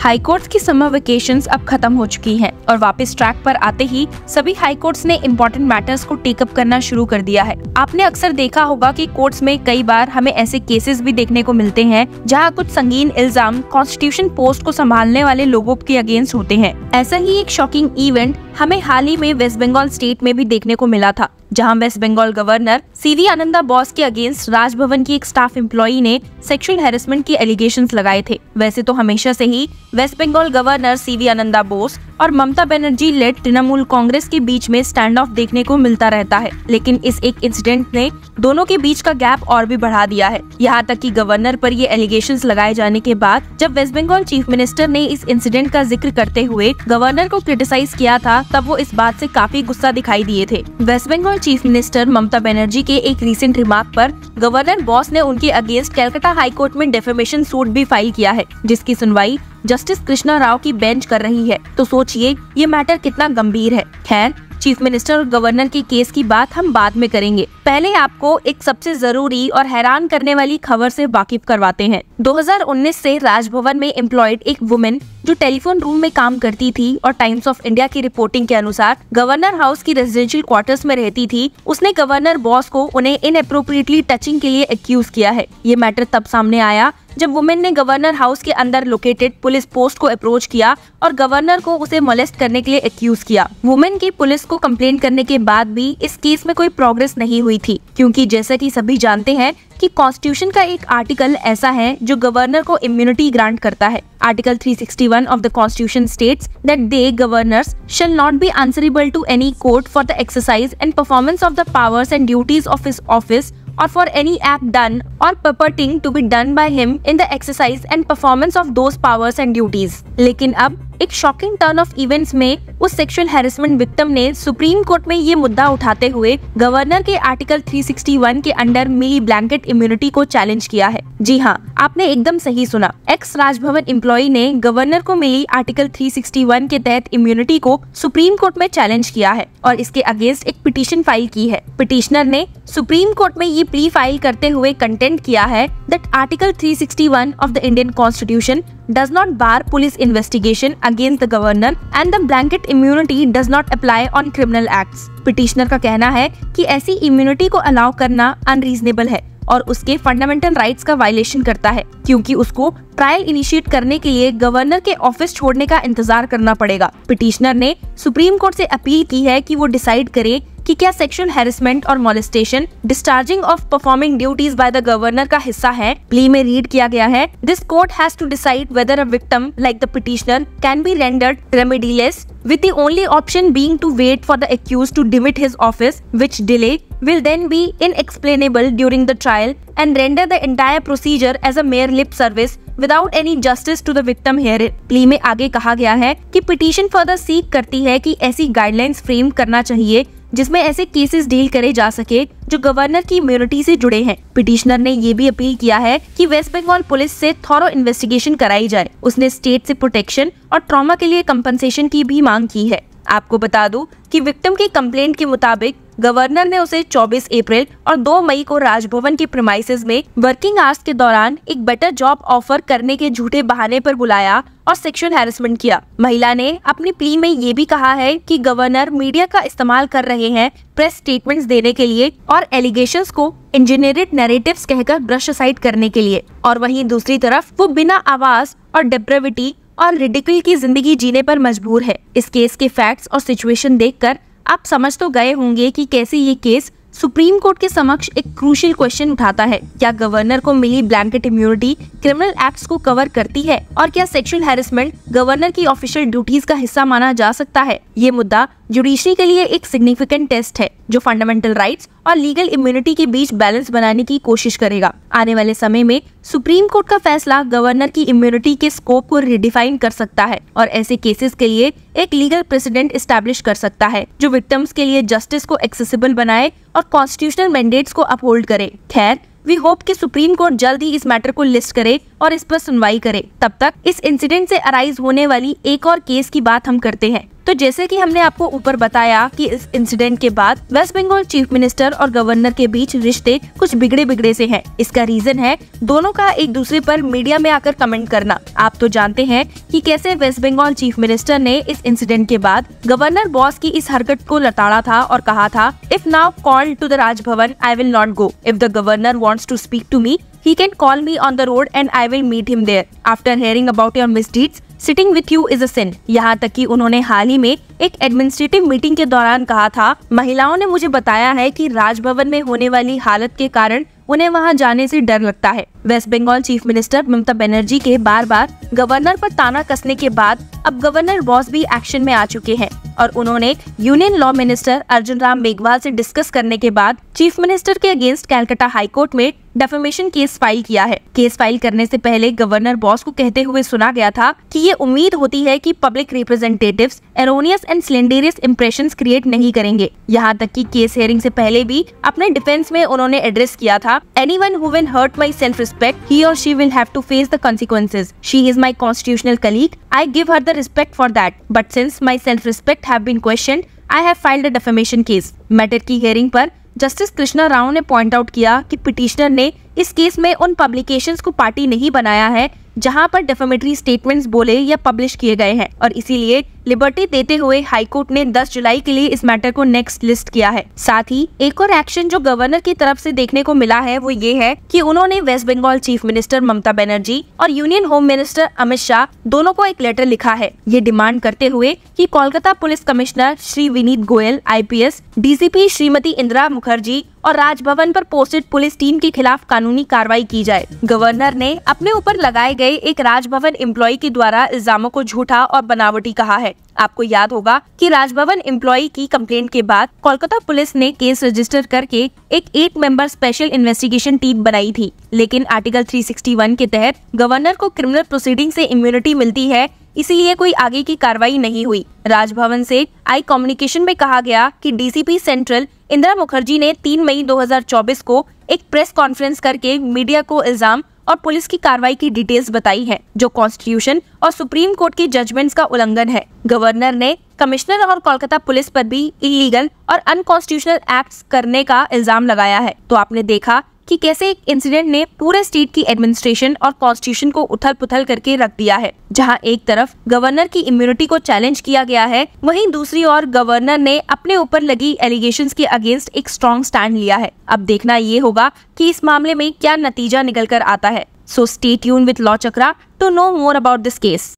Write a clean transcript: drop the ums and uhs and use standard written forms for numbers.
High courts की summer vacations अब खत्म हो चुकी हैं और वापस ट्रैक पर आते ही सभी हाई कोर्ट्स ने इम्पोर्टेंट मैटर्स को टेकअप करना शुरू कर दिया है। आपने अक्सर देखा होगा कि कोर्ट्स में कई बार हमें ऐसे केसेस भी देखने को मिलते हैं जहां कुछ संगीन इल्जाम कॉन्स्टिट्यूशन पोस्ट को संभालने वाले लोगों के अगेंस्ट होते हैं। ऐसा ही एक शॉकिंग इवेंट हमें हाल ही में वेस्ट बंगाल स्टेट में भी देखने को मिला था, जहां West Bengal governor CV Ananda Bose के अगेंस्ट राजभवन की एक स्टाफ एम्प्लॉई ने सेक्सुअल हैरेसमेंट की एलिगेशंस लगाए थे। वैसे तो हमेशा से ही West Bengal governor CV Ananda Bose और ममता बनर्जी लेड तृणमूल कांग्रेस के बीच में स्टैंड ऑफ देखने को मिलता रहता है, लेकिन इस एक इंसिडेंट ने दोनों के बीच का गैप और भी बढ़ा दिया है। यहाँ तक कि गवर्नर पर ये एलिगेशंस लगाए जाने के बाद जब वेस्ट बंगाल चीफ मिनिस्टर ने इस इंसिडेंट का जिक्र करते हुए गवर्नर को क्रिटिसाइज किया था, तब वो इस बात से काफी गुस्सा दिखाई दिए थे। Waste Bengal chief minister Mamata Banerjee के एक रीसेंट रिमार्क पर गवर्नर बॉस ने उनके अगेंस्ट कलकत्ता हाई कोर्ट में डेफेमेशन सूट भी फाइल किया है, जिसकी सुनवाई जस्टिस कृष्णा राव की बेंच कर रही है। तो सोचिए ये मैटर कितना गंभीर है। खैर, चीफ मिनिस्टर और गवर्नर के केस की बात हम बाद में करेंगे। पहले आपको एक सबसे जरूरी और हैरान करने वाली खबर से वाकिफ करवाते हैं। 2019 से राजभवन में एम्प्लॉयड एक वुमेन जो टेलीफोन रूम में काम करती थी और टाइम्स ऑफ इंडिया की रिपोर्टिंग के अनुसार गवर्नर हाउस की रेजिडेंशियल क्वार्टर्स में रहती थी, उसने गवर्नर बॉस को उन्हें इनएप्रोप्रिएटली टचिंग के लिए एक्यूज किया है। ये मैटर तब सामने आया जब वुमेन ने गवर्नर हाउस के अंदर लोकेटेड पुलिस पोस्ट को अप्रोच किया और गवर्नर को उसे मोलेस्ट करने के लिए एक्यूज किया। वुमेन की पुलिस को कंप्लेंट करने के बाद भी इस केस में कोई प्रोग्रेस नहीं हुई थी, क्योंकि जैसा कि सभी जानते हैं कि कॉन्स्टिट्यूशन का एक आर्टिकल ऐसा है जो गवर्नर को इम्यूनिटी ग्रांट करता है। Article 361 of the constitution states that the governors shall not be answerable to any court for the exercise and performance of the powers and duties of his office or for any act done or purporting to be done by him in the exercise and performance of those powers and duties। लेकिन अब एक shocking turn off events में उस sexual harassment victim ने supreme court में ये मुद्दा उठाते हुए गवर्नर के आर्टिकल 361 के अंडर मिली ब्लैंकेट इम्यूनिटी को चैलेंज किया है। जी हाँ, आपने एकदम सही सुना। एक्स राजभवन एम्प्लॉई ने गवर्नर को मिली आर्टिकल 361 के तहत इम्यूनिटी को सुप्रीम कोर्ट में चैलेंज किया है और इसके अगेंस्ट एक पिटीशन फाइल की है। पिटिशनर ने सुप्रीम कोर्ट में ये प्ली फाइल करते हुए कंटेंट किया है that article 361 of the Indian constitution does not bar police investigation against the governor and the blanket immunity does not apply on criminal acts। Petitioner का कहना है कि ऐसी इम्यूनिटी को अलाउ करना अनरीजनेबल है और उसके फंडामेंटल राइट्स का वायलेशन करता है, क्योंकि उसको ट्रायल इनिशिएट करने के लिए गवर्नर के ऑफिस छोड़ने का इंतजार करना पड़ेगा। पिटिशनर ने सुप्रीम कोर्ट से अपील की है कि वो डिसाइड करे कि क्या सेक्सुअल हैरेसमेंट और molestation discharging of performing duties by the governor का हिस्सा है। प्ली में रीड किया गया है, this court has to decide whether a victim like the petitioner can be rendered remediless with the only option being to wait for the accused to demit his office, which delay will then be inexplainable during the trial and render the entire procedure as a mere lip service without any justice to the victim herein। Plea में आगे कहा गया है कि petition further seek करती है कि ऐसी गाइडलाइंस फ्रेम करना चाहिए जिसमें ऐसे केसेस डील करे जा सके जो गवर्नर की इम्यूनिटी से जुड़े हैं। पिटिशनर ने ये भी अपील किया है कि वेस्ट बंगाल पुलिस से थॉरो इन्वेस्टिगेशन कराई जाए। उसने स्टेट से प्रोटेक्शन और ट्रॉमा के लिए कंपनसेशन की भी मांग की है। आपको बता दूं कि विक्टिम की कंप्लेंट के मुताबिक गवर्नर ने उसे 24 अप्रैल और 2 मई को राजभवन के प्रीमाइसेस में वर्किंग आवर्स के दौरान एक बेटर जॉब ऑफर करने के झूठे बहाने पर बुलाया और सेक्सुअल हैरेसमेंट किया। महिला ने अपनी प्ली में ये भी कहा है कि गवर्नर मीडिया का इस्तेमाल कर रहे हैं प्रेस स्टेटमेंट्स देने के लिए और एलिगेशंस को इंजीनियर्ड नैरेटिव्स कहकर ब्रश असाइड करने के लिए, और वहीं दूसरी तरफ वो बिना आवाज और डेप्रेविटी और रिडिकल की जिंदगी जीने पर मजबूर है। इस केस के फैक्ट्स और सिचुएशन देखकर आप समझ तो गए होंगे कि कैसे ये केस सुप्रीम कोर्ट के समक्ष एक क्रूशियल क्वेश्चन उठाता है। क्या गवर्नर को मिली ब्लैंकेट इम्यूनिटी क्रिमिनल एक्ट्स को कवर करती है और क्या सेक्सुअल हैरेसमेंट गवर्नर की ऑफिशियल ड्यूटीज का हिस्सा माना जा सकता है? ये मुद्दा जुडिशरी के लिए एक सिग्निफिकेंट टेस्ट है जो फंडामेंटल राइट्स और लीगल इम्यूनिटी के बीच बैलेंस बनाने की कोशिश करेगा। आने वाले समय में सुप्रीम कोर्ट का फैसला गवर्नर की इम्यूनिटी के स्कोप को रिडिफाइन कर सकता है और ऐसे केसेस के लिए एक लीगल प्रेसिडेंट एस्टैब्लिश कर सकता है जो विक्टिम्स के लिए जस्टिस को एक्सेसिबल बनाए और कॉन्स्टिट्यूशनल मैंडेट्स को अपहोल्ड करे। खैर, वी होप कि सुप्रीम कोर्ट जल्द ही इस मैटर को लिस्ट करे और इस पर सुनवाई करे। तब तक इस इंसिडेंट से अराइज होने वाली एक और केस की बात हम करते हैं। तो जैसे कि हमने आपको ऊपर बताया कि इस इंसिडेंट के बाद वेस्ट बंगाल चीफ मिनिस्टर और गवर्नर के बीच रिश्ते कुछ बिगड़े से हैं। इसका रीजन है दोनों का एक दूसरे पर मीडिया में आकर कमेंट करना। आप तो जानते हैं कि कैसे वेस्ट बंगाल चीफ मिनिस्टर ने इस इंसिडेंट के बाद गवर्नर बॉस की इस हरकत को लताड़ा था और कहा था, if now called to the Raj Bhavan I will not go. If the governor wants to speak to me he can call me on the road and I will meet him there. After hearing about your misdeeds, sitting with you is a sin. यहाँ तक कि उन्होंने हाल ही में एक administrative meeting के दौरान कहा था, महिलाओं ने मुझे बताया है कि राजभवन में होने वाली हालत के कारण उन्हें वहां जाने से डर लगता है। Waste Bengal chief minister Mamata Banerjee के बार बार गवर्नर पर ताना कसने के बाद अब गवर्नर बॉस भी एक्शन में आ चुके हैं और उन्होंने union law minister Arjun Ram Meghwal से डिस्कस करने के बाद चीफ मिनिस्टर के अगेंस्ट कलकत्ता हाई कोर्ट में डेफेमेशन केस फाइल किया है। केस फाइल करने से पहले गवर्नर बॉस को कहते हुए सुना गया था कि ये उम्मीद होती है कि public representatives erroneous and slanderous impressions create नहीं करेंगे। यहाँ तक कि केस हियरिंग से पहले भी अपने डिफेंस में उन्होंने एड्रेस किया था, anyone who will hurt my self respect, he और she will have to face the consequences. She is my constitutional colleague, I give her the respect for that, but since my self respect have been questioned, I have filed a defamation case. Matter की hearing पर justice Krishna Rao ने point out किया कि petitioner ने इस case में उन publications को पार्टी नहीं बनाया है जहां पर डेफेमेटरी स्टेटमेंट्स बोले या पब्लिश किए गए हैं और इसीलिए लिबर्टी देते हुए हाई कोर्ट ने 10 जुलाई के लिए इस मैटर को नेक्स्ट लिस्ट किया है। साथ ही एक और एक्शन जो गवर्नर की तरफ से देखने को मिला है वो ये है कि उन्होंने waste Bengal chief minister Mamata Banerjee और union home minister Amit Shah दोनों को एक लेटर लिखा है, ये डिमांड करते हुए कि Kolkata police commissioner Shri Vineet Goyal IPS, DCP Shrimati Indira Mukherjee और राजभवन पर पोस्टेड पुलिस टीम के खिलाफ कानूनी कार्रवाई की जाए। गवर्नर ने अपने ऊपर लगाए गए एक राजभवन एम्प्लॉय के द्वारा इल्जामों को झूठा और बनावटी कहा है। आपको याद होगा कि राजभवन एम्प्लॉय की कंप्लेंट के बाद कोलकाता पुलिस ने केस रजिस्टर करके एक 8 मेंबर स्पेशल इन्वेस्टिगेशन टीम बनाई थी, लेकिन आर्टिकल 361 के तहत गवर्नर को क्रिमिनल प्रोसीडिंग से इम्यूनिटी मिलती है, इसीलिए कोई आगे की कार्रवाई नहीं हुई। राजभवन से आई कम्युनिकेशन में कहा गया कि DCP सेंट्रल इंदिरा मुखर्जी ने 3 मई 2024 को एक प्रेस कॉन्फ्रेंस करके मीडिया को इल्जाम और पुलिस की कार्रवाई की डिटेल्स बताई है, जो कॉन्स्टिट्यूशन और सुप्रीम कोर्ट के जजमेंट्स का उल्लंघन है। गवर्नर ने कमिश्नर और कोलकाता पुलिस पर भी इलीगल और अनकॉन्स्टिट्यूशनल एक्ट्स करने का इल्जाम लगाया है। तो आपने देखा कि कैसे एक इंसिडेंट ने पूरे स्टेट की एडमिनिस्ट्रेशन और कॉन्स्टिट्यूशन को उथल पुथल करके रख दिया है। जहां एक तरफ गवर्नर की इम्यूनिटी को चैलेंज किया गया है, वहीं दूसरी ओर गवर्नर ने अपने ऊपर लगी एलिगेशंस के अगेंस्ट एक स्ट्रॉन्ग स्टैंड लिया है। अब देखना ये होगा कि इस मामले में क्या नतीजा निकल कर आता है। So stay tuned with law Chakra to know more about this case.